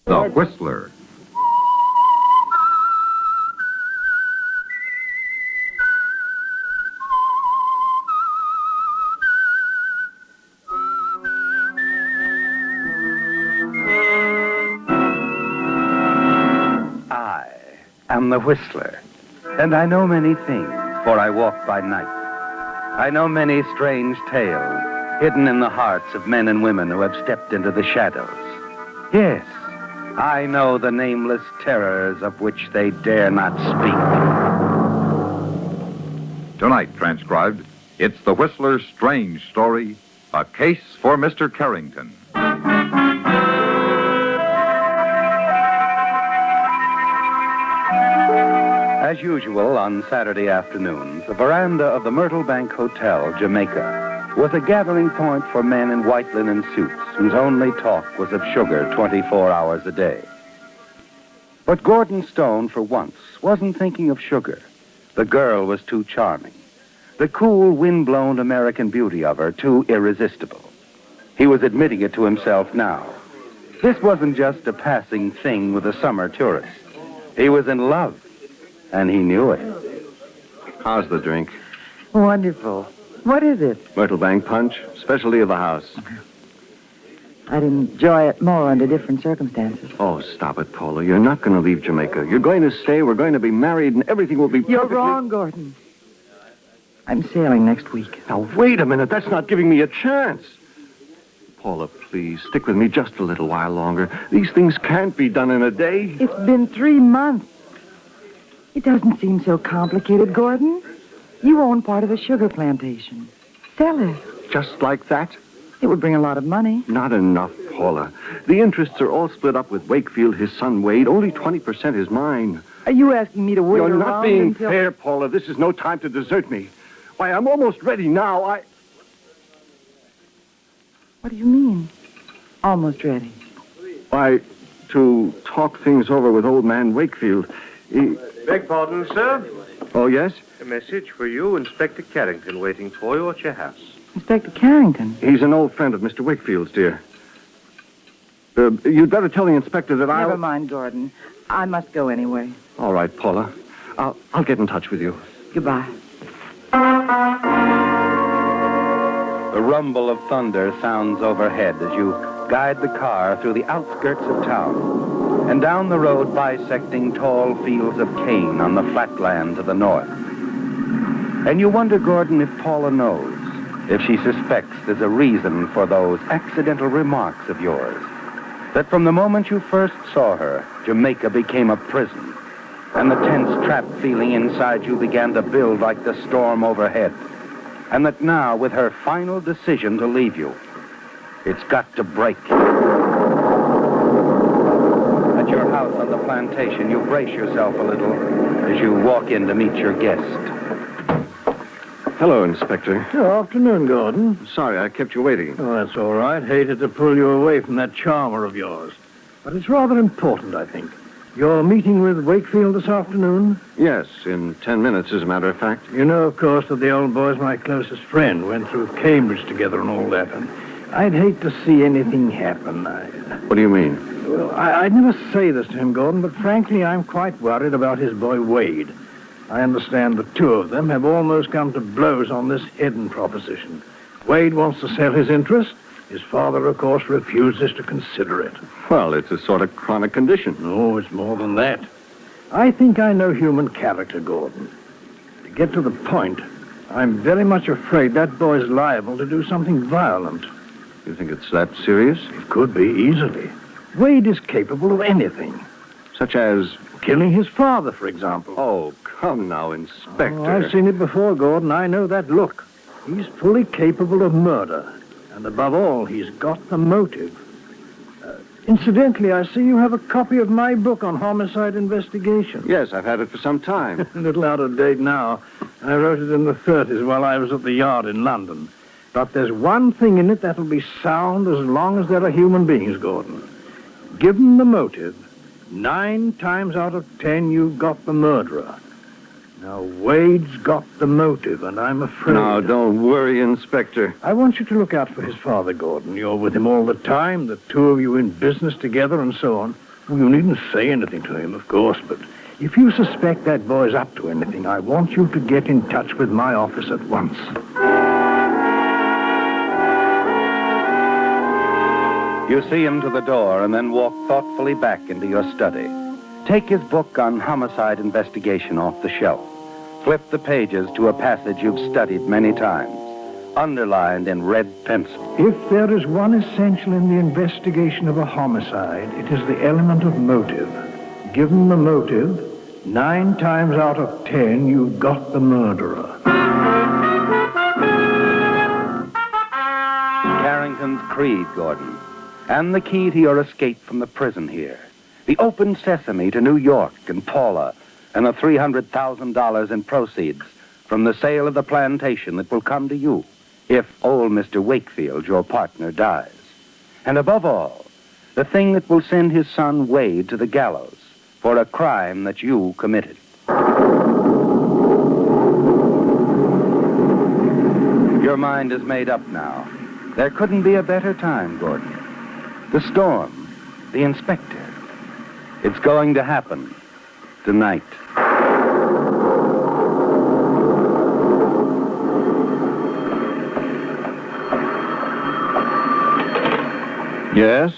The Whistler. I am the Whistler, and I know many things, for I walk by night. I know many strange tales hidden in the hearts of men and women who have stepped into the shadows. Yes, I know the nameless terrors of which they dare not speak. Tonight, transcribed, it's The Whistler's strange story, A Case for Mr. Carrington. As usual, on Saturday afternoons, the veranda of the Myrtle Bank Hotel, Jamaica, was a gathering point for men in white linen suits whose only talk was of sugar 24 hours a day. But Gordon Stone, for once, wasn't thinking of sugar. The girl was too charming. The cool, wind-blown American beauty of her too irresistible. He was admitting it to himself now. This wasn't just a passing thing with a summer tourist. He was in love. And he knew it. How's the drink? Wonderful. What is it? Myrtle Bank Punch, specialty of the house. I'd enjoy it more under different circumstances. Oh, stop it, Paula. You're not going to leave Jamaica. You're going to stay, we're going to be married, and everything will be perfectly... You're wrong, Gordon. I'm sailing next week. Now, wait a minute. That's not giving me a chance. Paula, please, stick with me just a little while longer. These things can't be done in a day. It's been 3 months. It doesn't seem so complicated, Gordon. You own part of a sugar plantation. Sell it. Just like that? It would bring a lot of money. Not enough, Paula. The interests are all split up with Wakefield, his son Wade. Only 20% is mine. Are you asking me to wait You're around not being until... fair, Paula. This is no time to desert me. Why, I'm almost ready now. What do you mean? Almost ready. Why, to talk things over with old man Wakefield. Beg pardon, sir. Oh, yes? A message for you, Inspector Carrington, waiting for you at your house. Inspector Carrington? He's an old friend of Mr. Wakefield's, dear. You'd better tell the inspector that Never mind, Gordon. I must go anyway. All right, Paula. I'll get in touch with you. Goodbye. The rumble of thunder sounds overhead as you guide the car through the outskirts of town and down the road bisecting tall fields of cane on the flatland to the north. And you wonder, Gordon, if Paula knows, if she suspects there's a reason for those accidental remarks of yours, that from the moment you first saw her, Jamaica became a prison, and the tense, trapped feeling inside you began to build like the storm overhead, and that now, with her final decision to leave you, it's got to break. At your house on the plantation, you brace yourself a little as you walk in to meet your guest. Hello, Inspector. Good afternoon, Gordon. Sorry I kept you waiting. Oh, that's all right. Hated to pull you away from that charmer of yours. But it's rather important, I think. You're meeting with Wakefield this afternoon? Yes, in 10 minutes, as a matter of fact. You know, of course, that the old boy's my closest friend. Went through Cambridge together and all that. And I'd hate to see anything happen. What do you mean? Well, I'd never say this to him, Gordon, but frankly, I'm quite worried about his boy Wade. I understand the two of them have almost come to blows on this hidden proposition. Wade wants to sell his interest. His father, of course, refuses to consider it. Well, it's a sort of chronic condition. No, it's more than that. I think I know human character, Gordon. To get to the point, I'm very much afraid that boy's liable to do something violent. You think it's that serious? It could be, easily. Wade is capable of anything. Such as? Killing his father, for example. Oh, come now, Inspector. Oh, I've seen it before, Gordon. I know that look. He's fully capable of murder. And above all, he's got the motive. Incidentally, I see you have a copy of my book on homicide investigation. Yes, I've had it for some time. A little out of date now. I wrote it in the 30s while I was at the Yard in London. But there's one thing in it that'll be sound as long as there are human beings, Gordon. Given the motive, 9 times out of 10 you've got the murderer. Now, Wade's got the motive, and I'm afraid... Now, don't worry, Inspector. I want you to look out for his father, Gordon. You're with him all the time, the two of you in business together and so on. Well, you needn't say anything to him, of course, but if you suspect that boy's up to anything, I want you to get in touch with my office at once. You see him to the door and then walk thoughtfully back into your study. Take his book on homicide investigation off the shelf. Flip the pages to a passage you've studied many times, underlined in red pencil. If there is one essential in the investigation of a homicide, it is the element of motive. Given the motive, 9 times out of 10, you've got the murderer. Carrington's creed, Gordon, and the key to your escape from the prison here. The open sesame to New York and Paula, and the $300,000 in proceeds from the sale of the plantation that will come to you if old Mr. Wakefield, your partner, dies. And above all, the thing that will send his son Wade to the gallows for a crime that you committed. Your mind is made up now. There couldn't be a better time, Gordon. The storm, the inspector. It's going to happen tonight. Yes?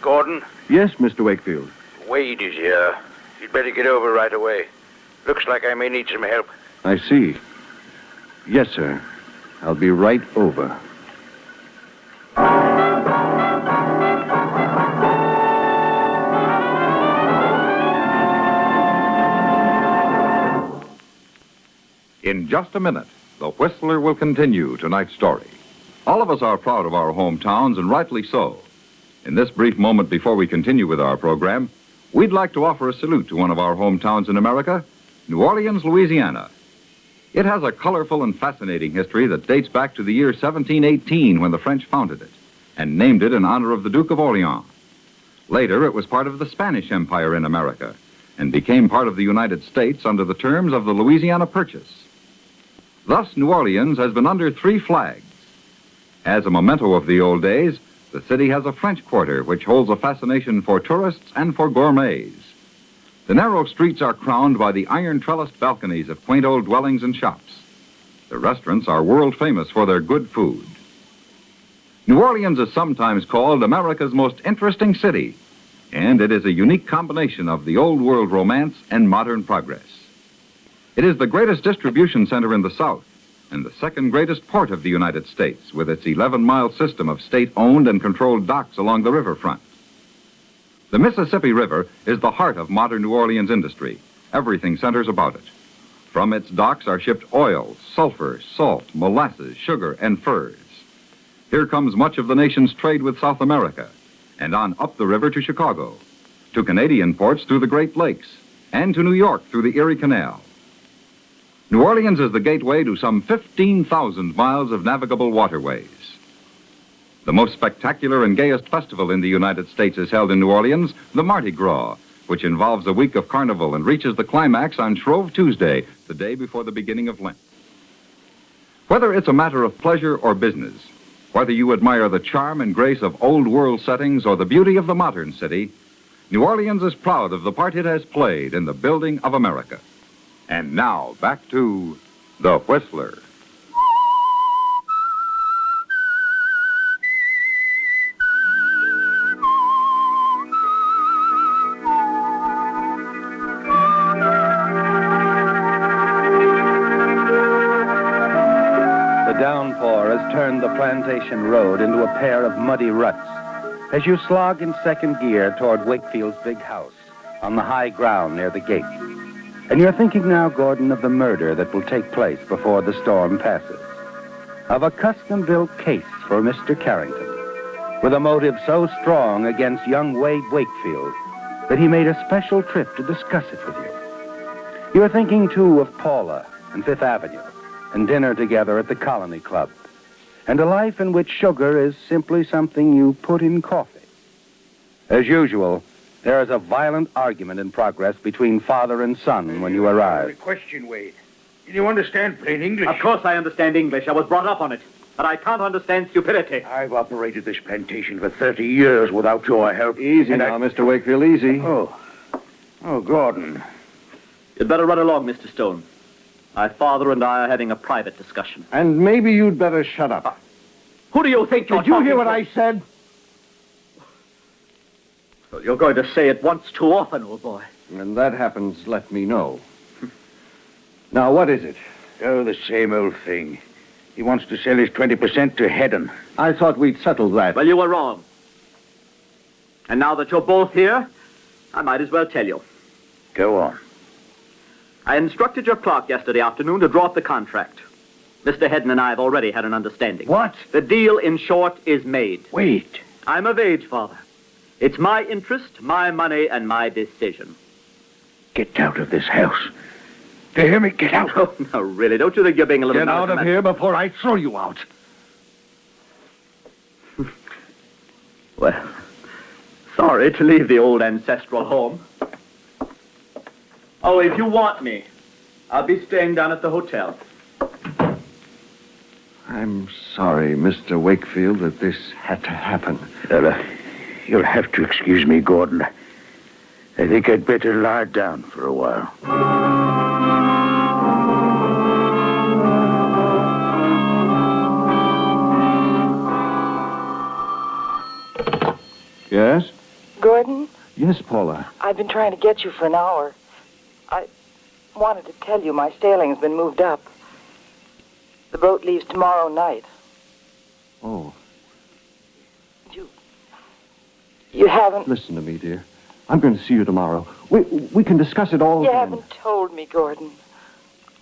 Gordon, Yes, Mr. Wakefield. Wade is here. You'd better get over right away. Looks like I may need some help. I see. Yes, sir. I'll be right over. In just a minute, the Whistler will continue tonight's story. All of us are proud of our hometowns, and rightly so. In this brief moment before we continue with our program, we'd like to offer a salute to one of our hometowns in America, New Orleans, Louisiana. It has a colorful and fascinating history that dates back to the year 1718 when the French founded it and named it in honor of the Duke of Orleans. Later, it was part of the Spanish Empire in America and became part of the United States under the terms of the Louisiana Purchase. Thus, New Orleans has been under 3 flags. As a memento of the old days, the city has a French quarter which holds a fascination for tourists and for gourmets. The narrow streets are crowned by the iron trellised balconies of quaint old dwellings and shops. The restaurants are world famous for their good food. New Orleans is sometimes called America's most interesting city, and it is a unique combination of the old world romance and modern progress. It is the greatest distribution center in the South and the second greatest port of the United States, with its 11-mile system of state-owned and controlled docks along the riverfront. The Mississippi River is the heart of modern New Orleans industry. Everything centers about it. From its docks are shipped oil, sulfur, salt, molasses, sugar, and furs. Here comes much of the nation's trade with South America, and on up the river to Chicago, to Canadian ports through the Great Lakes, and to New York through the Erie Canal. New Orleans is the gateway to some 15,000 miles of navigable waterways. The most spectacular and gayest festival in the United States is held in New Orleans, the Mardi Gras, which involves a week of carnival and reaches the climax on Shrove Tuesday, the day before the beginning of Lent. Whether it's a matter of pleasure or business, whether you admire the charm and grace of old-world settings or the beauty of the modern city, New Orleans is proud of the part it has played in the building of America. And now, back to The Whistler. The downpour has turned the plantation road into a pair of muddy ruts as you slog in second gear toward Wakefield's big house on the high ground near the gate. And you're thinking now, Gordon, of the murder that will take place before the storm passes. Of a custom-built case for Mr. Carrington, with a motive so strong against young Wade Wakefield that he made a special trip to discuss it with you. You're thinking, too, of Paula and Fifth Avenue, and dinner together at the Colony Club, and a life in which sugar is simply something you put in coffee. As usual, there is a violent argument in progress between father and son when you arrive. Question, Wade. Do you understand plain English? Of course I understand English. I was brought up on it. but I can't understand stupidity. I've operated this plantation for 30 years without your help. Easy now, Mr. Wakefield, easy. Oh, Gordon. You'd better run along, Mr. Stone. My father and I are having a private discussion. And maybe you'd better shut up. Who do you think you're Did you hear talking what to? I said? Well, you're going to say it once too often, old boy. When that happens, let me know. Now, what is it? Oh, the same old thing. He wants to sell his 20% to Hedden. I thought we'd settled that. Well, you were wrong. And now that you're both here, I might as well tell you. Go on. I instructed your clerk yesterday afternoon to draw up the contract. Mr. Hedden and I have already had an understanding. What? The deal, in short, is made. Wait. I'm of age, Father. It's my interest, my money, and my decision. Get out of this house. Do you hear me? Get out. Oh, no, really. Don't you think you're being a little... Get out of here before I throw you out. Well, sorry to leave the old ancestral home. Oh, if you want me, I'll be staying down at the hotel. I'm sorry, Mr. Wakefield, that this had to happen. You'll have to excuse me, Gordon. I think I'd better lie down for a while. Yes? Gordon, Yes, Paula. I've been trying to get you for an hour. I wanted to tell you my stailing's been moved up. The boat leaves tomorrow night. Oh, You haven't... listen to me, dear. I'm going to see you tomorrow. We can discuss it all You again. haven't told me, Gordon.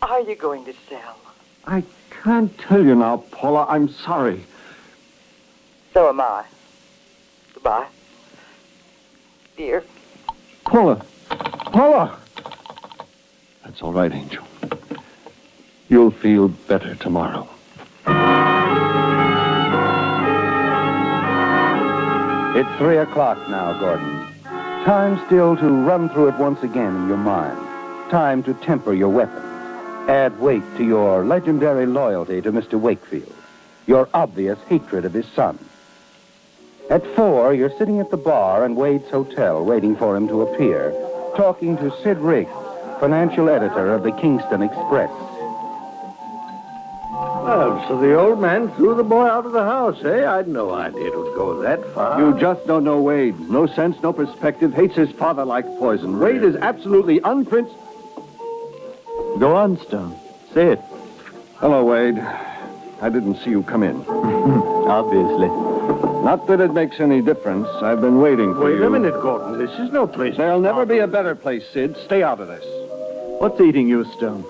Are you going to sell? I can't tell you now, Paula. I'm sorry. So am I. Goodbye. Dear. Paula! Paula! That's all right, Angel. You'll feel better tomorrow. It's 3 o'clock now, Gordon. Time still to run through it once again in your mind. Time to temper your weapons. Add weight to your legendary loyalty to Mr. Wakefield. Your obvious hatred of his son. At 4, you're sitting at the bar in Wade's hotel waiting for him to appear, talking to Sid Riggs, financial editor of the Kingston Express. Well, so the old man threw the boy out of the house, eh? I'd no idea it would go that far. You just don't know Wade. No sense, no perspective. Hates his father like poison. Wade is absolutely unprincipled. Go on, Stone. Say it. Hello, Wade. I didn't see you come in. Obviously. Not that it makes any difference. I've been waiting for you. Wait a minute, Gordon. This is no place. There'll never be a better place, Sid. Stay out of this. What's eating you, Stone?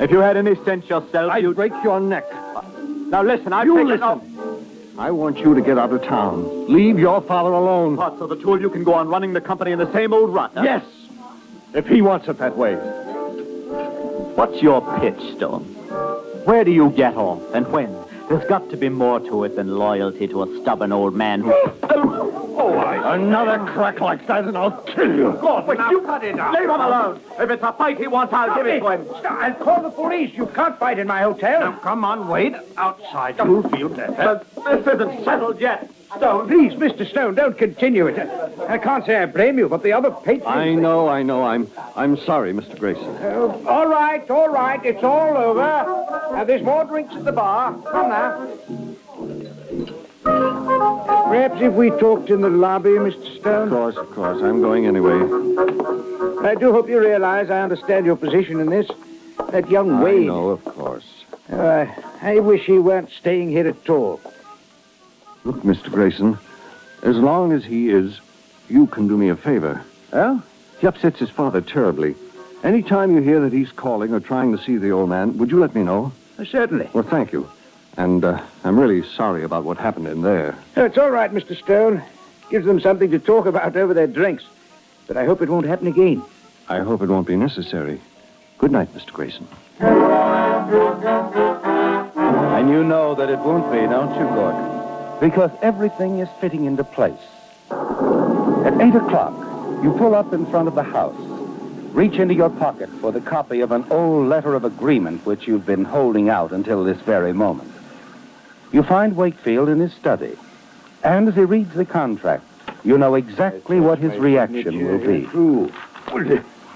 If you had any sense yourself, I'd you'd... break your neck. Now listen, I've You taken... listen. I want you to get out of town. Leave your father alone. What, so the two of you can go on running the company in the same old rut, huh? Yes. If he wants it that way. What's your pitch, Stone? Where do you get off, and when? There's got to be more to it than loyalty to a stubborn old man who... Another crack like that and I'll kill you. you cut it out. Leave him alone. If it's a fight he wants, I'll give it to him. I'll call the police. You can't fight in my hotel. Now, come on, Wade. Outside. You'll feel better. This isn't settled yet. Stone. Please, Mr. Stone, don't continue it. I can't say I blame you, but the other patrons... I know. I'm sorry, Mr. Grayson. All right. It's all over. Now, there's more drinks at the bar. Come now. Perhaps if we talked in the lobby, Mr. Stone? Of course. I'm going anyway. I do hope you realize I understand your position in this. That young Wade... I know, of course. I wish he weren't staying here at all. Look, Mr. Grayson, as long as he is, you can do me a favor. Well? He upsets his father terribly. Any time you hear that he's calling or trying to see the old man, would you let me know? Certainly. Well, thank you. And I'm really sorry about what happened in there. Oh, it's all right, Mr. Stone. Gives them something to talk about over their drinks. But I hope it won't happen again. I hope it won't be necessary. Good night, Mr. Grayson. And you know that it won't be, don't you, Gordon? Because everything is fitting into place. At 8 o'clock, you pull up in front of the house. Reach into your pocket for the copy of an old letter of agreement which you've been holding out until this very moment. You find Wakefield in his study. And as he reads the contract, you know exactly what his reaction will be.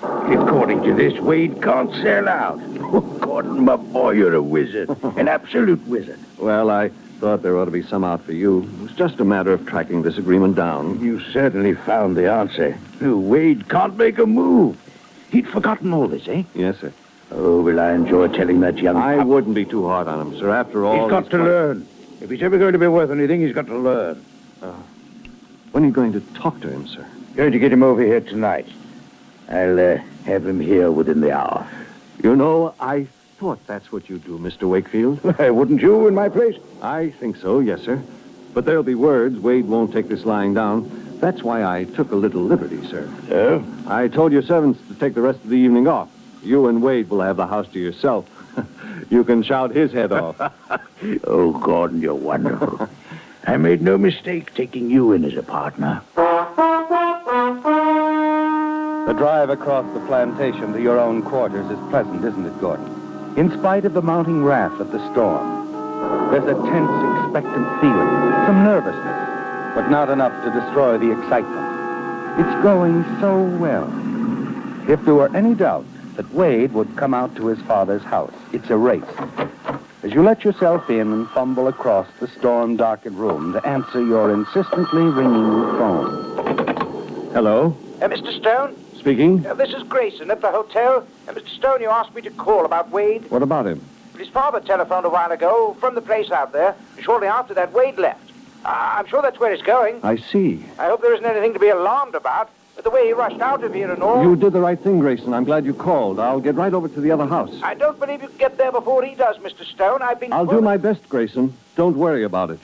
According to this, Wade can't sell out. Oh, Gordon, my boy, you're a wizard. An absolute wizard. Well, I thought there ought to be some out for you. It was just a matter of tracking this agreement down. You certainly found the answer. Wade can't make a move. He'd forgotten all this, eh? Yes, sir. Oh, will I enjoy telling that young I pup. wouldn't be too hard on him, sir. After all... He's got to learn. If he's ever going to be worth anything, he's got to learn. When are you going to talk to him, sir? Going to get him over here tonight. I'll have him here within the hour. You know, I thought that's what you do, Mr. Wakefield. Wouldn't you in my place? I think so, yes, sir. But there'll be words. Wade won't take this lying down. That's why I took a little liberty, sir. So? I told your servants to take the rest of the evening off. You and Wade will have the house to yourself. You can shout his head off. Oh, Gordon, you're wonderful. I made no mistake taking you in as a partner. The drive across the plantation to your own quarters is pleasant, isn't it, Gordon? In spite of the mounting wrath of the storm, there's a tense, expectant feeling, some nervousness, but not enough to destroy the excitement. It's going so well. If there were any doubt that Wade would come out to his father's house, it's erased. As you let yourself in and fumble across the storm-darkened room to answer your insistently ringing phone. Hello? Mr. Stone? Speaking? This is Grayson at the hotel. Mr. Stone, you asked me to call about Wade. What about him? His father telephoned a while ago from the place out there. Shortly after that, Wade left. I'm sure that's where he's going. I see. I hope there isn't anything to be alarmed about. But the way he rushed out of here and all... You did the right thing, Grayson. I'm glad you called. I'll get right over to the other house. I don't believe you can get there before he does, Mr. Stone. I've been... I'll do my best, Grayson. Don't worry about it.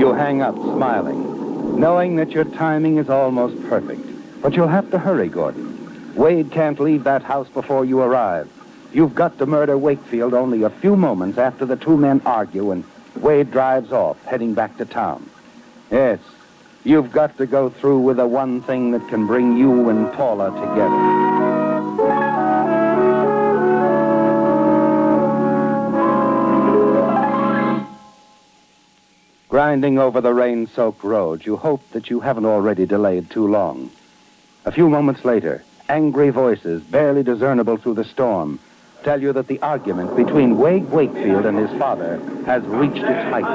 You hang up, smiling, knowing that your timing is almost perfect. But you'll have to hurry, Gordon. Wade can't leave that house before you arrive. You've got to murder Wakefield only a few moments after the two men argue and Wade drives off, heading back to town. Yes, you've got to go through with the one thing that can bring you and Paula together. Grinding over the rain-soaked road, you hope that you haven't already delayed too long. A few moments later, angry voices, barely discernible through the storm, tell you that the argument between Wade Wakefield and his father has reached its height.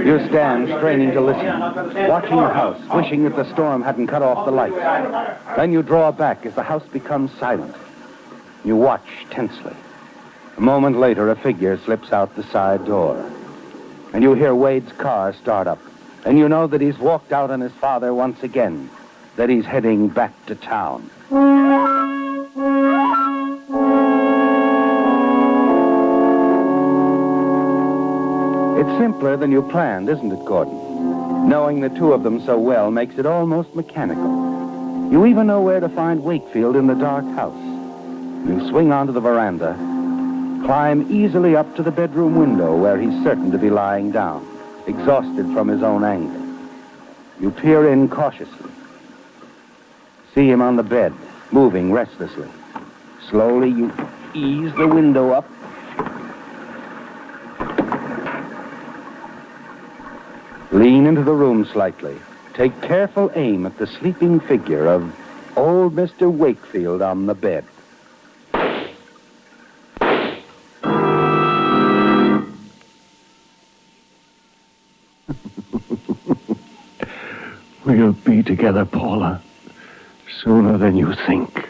You stand straining to listen, watching the house, wishing that the storm hadn't cut off the lights. Then you draw back as the house becomes silent. You watch tensely. A moment later, a figure slips out the side door. And you hear Wade's car start up. And you know that he's walked out on his father once again, that he's heading back to town. It's simpler than you planned, isn't it, Gordon? Knowing the two of them so well makes it almost mechanical. You even know where to find Wakefield in the dark house. You swing onto the veranda, climb easily up to the bedroom window where he's certain to be lying down, exhausted from his own anger. You peer in cautiously. See him on the bed, moving restlessly. Slowly, you ease the window up. Lean into the room slightly. Take careful aim at the sleeping figure of old Mr. Wakefield on the bed. We'll be together, Paula, sooner than you think.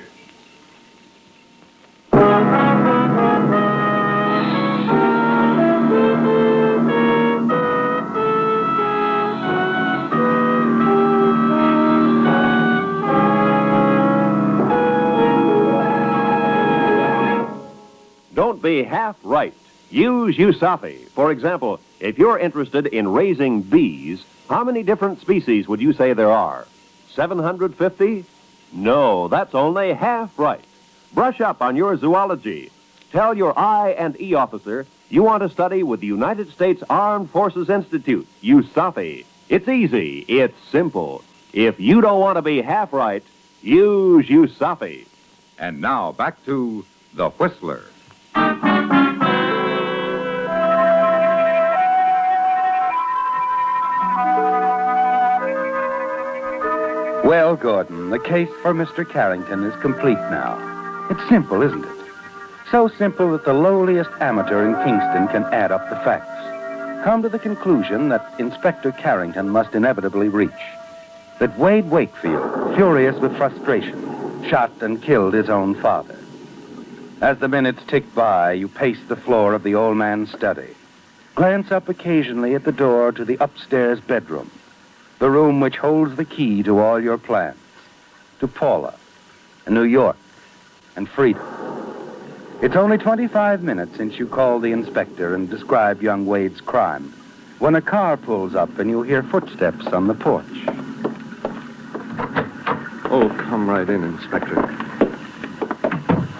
Don't be half right. Use Usafi. For example, if you're interested in raising bees, how many different species would you say there are? 750? No, that's only half right. Brush up on your zoology. Tell your I&E officer you want to study with the United States Armed Forces Institute, USAFI. It's easy. It's simple. If you don't want to be half right, use USAFI. And now back to The Whistler. Well, Gordon, the case for Mr. Carrington is complete now. It's simple, isn't it? So simple that the lowliest amateur in Kingston can add up the facts. Come to the conclusion that Inspector Carrington must inevitably reach. That Wade Wakefield, furious with frustration, shot and killed his own father. As the minutes tick by, you pace the floor of the old man's study. Glance up occasionally at the door to the upstairs bedroom, the room which holds the key to all your plans, to Paula, and New York, and freedom. It's only 25 minutes since you called the inspector and described young Wade's crime, when a car pulls up and you hear footsteps on the porch. Oh, come right in, Inspector.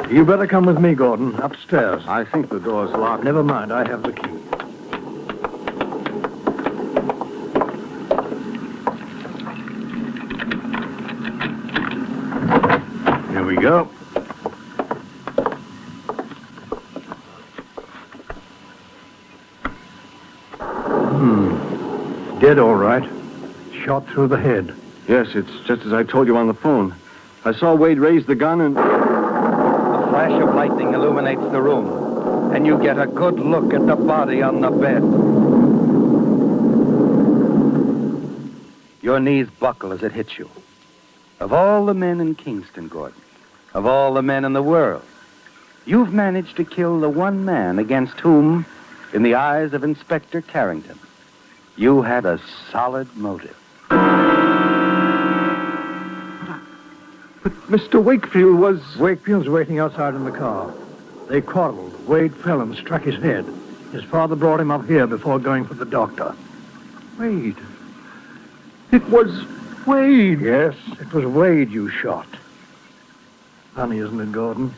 You better come with me, Gordon, upstairs. I think the door's locked. Never mind, I have the key. Here we go. Dead, all right. Shot through the head. Yes, it's just as I told you on the phone. I saw Wade raise the gun and... A flash of lightning illuminates the room, and you get a good look at the body on the bed. Your knees buckle as it hits you. Of all the men in Kingston, Gordon, of all the men in the world, you've managed to kill the one man against whom, in the eyes of Inspector Carrington, you had a solid motive. But Mr. Wakefield was... Wakefield's waiting outside in the car. They quarreled. Wade fell and struck his head. His father brought him up here before going for the doctor. Wade. It was Wade. Yes, it was Wade you shot. Funny, isn't it, Gordon?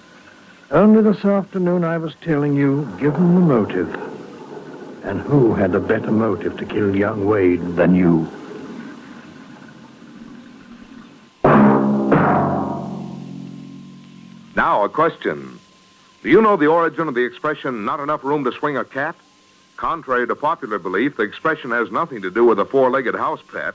Only this afternoon I was telling you, given the motive. And who had a better motive to kill young Wade than you? Now, a question. Do you know the origin of the expression, not enough room to swing a cat? Contrary to popular belief, the expression has nothing to do with a four-legged house pet.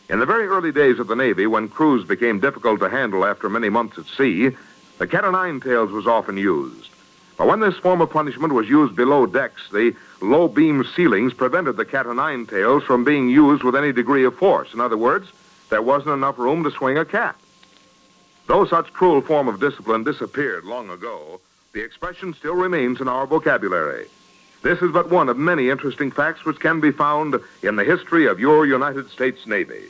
In the very early days of the Navy, when crews became difficult to handle after many months at sea, the cat-o'-nine-tails was often used. But when this form of punishment was used below decks, the low-beam ceilings prevented the cat-o'-nine-tails from being used with any degree of force. In other words, there wasn't enough room to swing a cat. Though such cruel form of discipline disappeared long ago, the expression still remains in our vocabulary. This is but one of many interesting facts which can be found in the history of your United States Navy.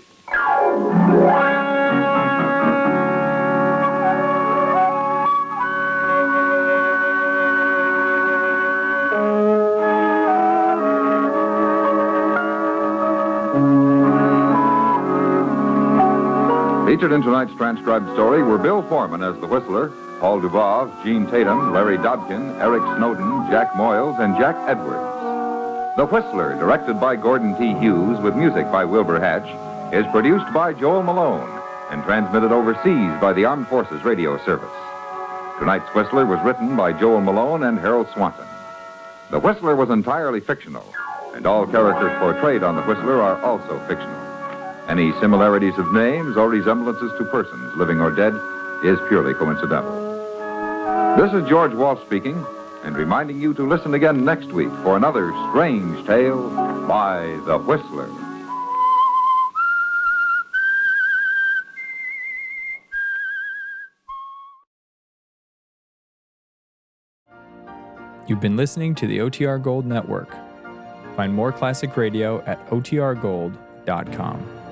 Featured in tonight's transcribed story were Bill Foreman as the Whistler, Paul Dubov, Gene Tatum, Larry Dobkin, Eric Snowden, Jack Moyles, and Jack Edwards. The Whistler, directed by Gordon T. Hughes with music by Wilbur Hatch, is produced by Joel Malone and transmitted overseas by the Armed Forces Radio Service. Tonight's Whistler was written by Joel Malone and Harold Swanson. The Whistler was entirely fictional, and all characters portrayed on The Whistler are also fictional. Any similarities of names or resemblances to persons, living or dead, is purely coincidental. This is George Walsh speaking, and reminding you to listen again next week for another strange tale by The Whistler. You've been listening to the OTR Gold Network. Find more classic radio at otrgold.com.